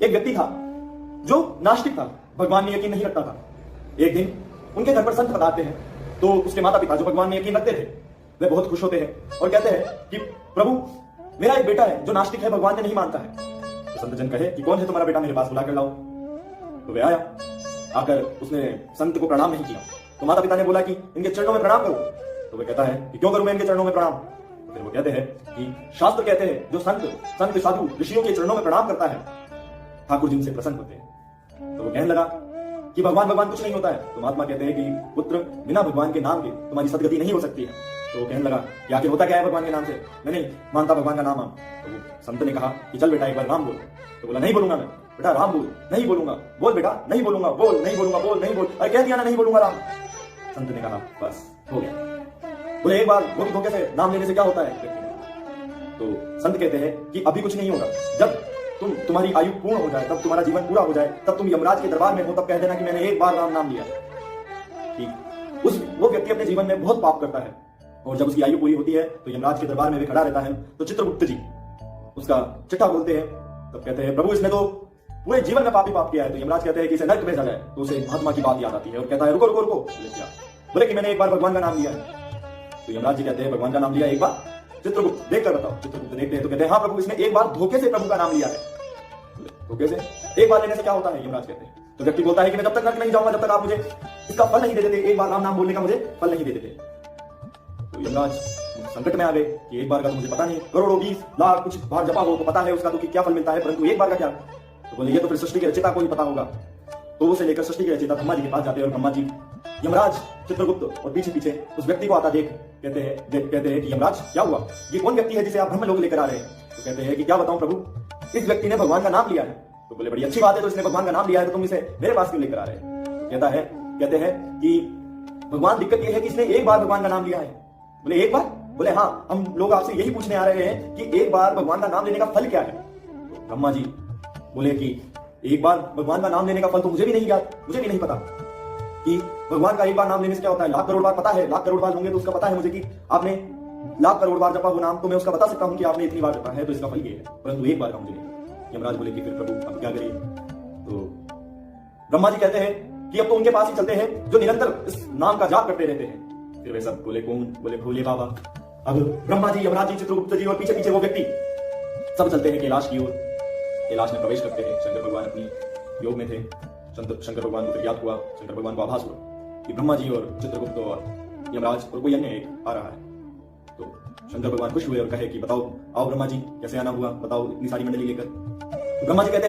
एक व्यक्ति था जो नास्तिक था, भगवान में यकीन नहीं रखता था। एक दिन उनके घर पर संत पधारते हैं, तो उसके माता पिता जो भगवान में यकीन रखते थे वे बहुत खुश होते हैं और कहते हैं कि प्रभु, मेरा एक बेटा है जो नास्तिक है, भगवान में नहीं मानता है। तो संत जन कहे कि कौन है तुम्हारा बेटा, मेरे पास बुला कर लाओ। तो वे आया, आकर उसने संत को प्रणाम नहीं किया। तो माता पिता ने बोला कि इनके चरणों में प्रणाम करो। तो वे कहता है कि क्यों करूं मैं इनके चरणों में प्रणाम। तो फिर वो कहते हैं कि शास्त्र कहते हैं जो संत साधु ऋषियों के चरणों में प्रणाम करता है, ठाकुर जिनसे प्रसन्न होते हैं। तो वो कहने लगा कि भगवान भगवान कुछ नहीं होता है। तो महात्मा कहते हैं कि पुत्र, बिना भगवान के नाम के तुम्हारी सदगति नहीं हो सकती है। तो वो कहने लगा कि आखिर होता क्या है भगवान के नाम से, मैं नहीं मानता भगवान का नाम। तो वो संत ने कहा कि चल बेटा एक बार राम बोल। तो बोला नहीं बोलूंगा मैं। बेटा राम बोल। नहीं बोलूंगा। बोल बेटा। नहीं बोलूंगा। बोल। नहीं बोलूंगा। बोल। नहीं बोल। अरे कह दिया ना नहीं बोलूंगा राम। संत ने कहा बस हो गया। बोले एक बार धोखे से नाम लेने से क्या होता है। तो संत कहते हैं कि अभी कुछ नहीं होगा, जब तुम्हारी आयु पूर्ण हो जाए, तब तुम्हारा जीवन पूरा हो जाए, तब तुम यमराज के दरबार में हो, तब कह देना कि मैंने एक बार राम नाम लिया। ठीक, वो व्यक्ति अपने जीवन में बहुत पाप करता है और जब उसकी आयु पूरी होती है तो यमराज के दरबार में भी खड़ा रहता है। तो चित्रगुप्त जी उसका चिट्ठा बोलते हैं, तब कहते हैं प्रभु इसने तो पूरे जीवन में पाप ही पाप किया है। तो यमराज कहते हैं कि इसे नरक भेजा जाए। तो उसे महात्मा की बात याद आती है और कहता है रुको रुको रुको। बोले क्या? बोले कि मैंने एक बार भगवान का नाम लिया है। तो यमराज जी कहते हैं भगवान का नाम लिया एक बार? चित्रगुप्त देख कर बताओ। चित्रगुप्त देखते हैं तो कहते हैं हाँ प्रभु, इसने एक बार धोखे से प्रभु का नाम लिया है। धोखे से एक बार लेने से क्या होता है, यमराज कहते हैं। तो व्यक्ति बोलता है कि मैं जब तक नरक नहीं जाऊंगा जब तक आप मुझे इसका फल नहीं दे देते, एक बार राम नाम बोलने का मुझे फल नहीं दे देते। तो यमराज संकट में आ गए कि एक बार का तो मुझे पता नहीं, करोड़ों 20 लाख कुछ बार जपा हो तो पता है उसका तो कि क्या फल मिलता है, परंतु एक बार का क्या। तो बोले ये तो फिर सृष्टि के रचयिता को ही पता होगा। तो उसे लेकर सृष्टि के रचयिता ब्रह्मा जी के पास जाते हैं और ब्रह्मा जी यमराज, चित्रगुप्त और पीछे पीछे उस व्यक्ति को आता देख कहते हैं कि यमराज क्या हुआ, ये कौन व्यक्ति है जिसे आप ब्रह्मलोक लेकर आ रहे हैं। तो कहते हैं कि क्या बताऊं प्रभु, इस व्यक्ति ने भगवान का नाम लिया है। तो बोले बड़ी अच्छी बात है, तो इसने भगवान का नाम लिया है तो तुम इसे मेरे पास क्यों लेकर आ रहे हैं। कहते हैं कि भगवान दिक्कत यह है कि इसने एक बार भगवान का नाम लिया है। बोले एक बार? बोले हाँ, हम लोग आपसे यही पूछने आ रहे हैं कि एक बार भगवान का नाम लेने का फल क्या है। तो ब्रह्मा जी बोले कि एक बार भगवान का नाम लेने का फल तो मुझे भी नहीं ज्ञात, मुझे भी नहीं पता कि भगवान का एक बार नाम लेने से क्या होता है। लाख करोड़ बार पता है, लाख करोड़ बार होंगे तो उसका पता है मुझे कि आपने लाख करोड़ बार जपा वो नाम, तो मैं उसका बता सकता हूं कि आपने इतनी बार जपा है तो इसका फल ये है, परंतु एक बार का मुझे नहीं। यमराज बोले कि फिर प्रभु अब क्या करिए। तो ब्रह्मा जी कहते हैं कि अब तो उनके पास ही चलते हैं जो निरंतर इस नाम का जाप करते रहते हैं। फिर वे सब बोले कौन? बोले भोले बाबा। अब ब्रह्मा जी, यमराज जी, चित्रगुप्त जी और पीछे पीछे वो व्यक्ति सब चलते हैं कैलाश की ओर। कैलाश में प्रवेश करते हैं। शंकर भगवान अपनी योग में थे। शंकर भगवान को फिर याद हुआ, शंकर भगवान को आभास हुआ कि ब्रह्मा जी और चित्रगुप्त और यमराज और कोई अन्य एक आ रहा है। तो शंकर भगवान खुश हुए और कहे कि बताओ, आओ ब्रह्मा जी, कैसे आना हुआ, बताओ इतनी सारी मंडली लेकर। तो ब्रह्मा जी कहते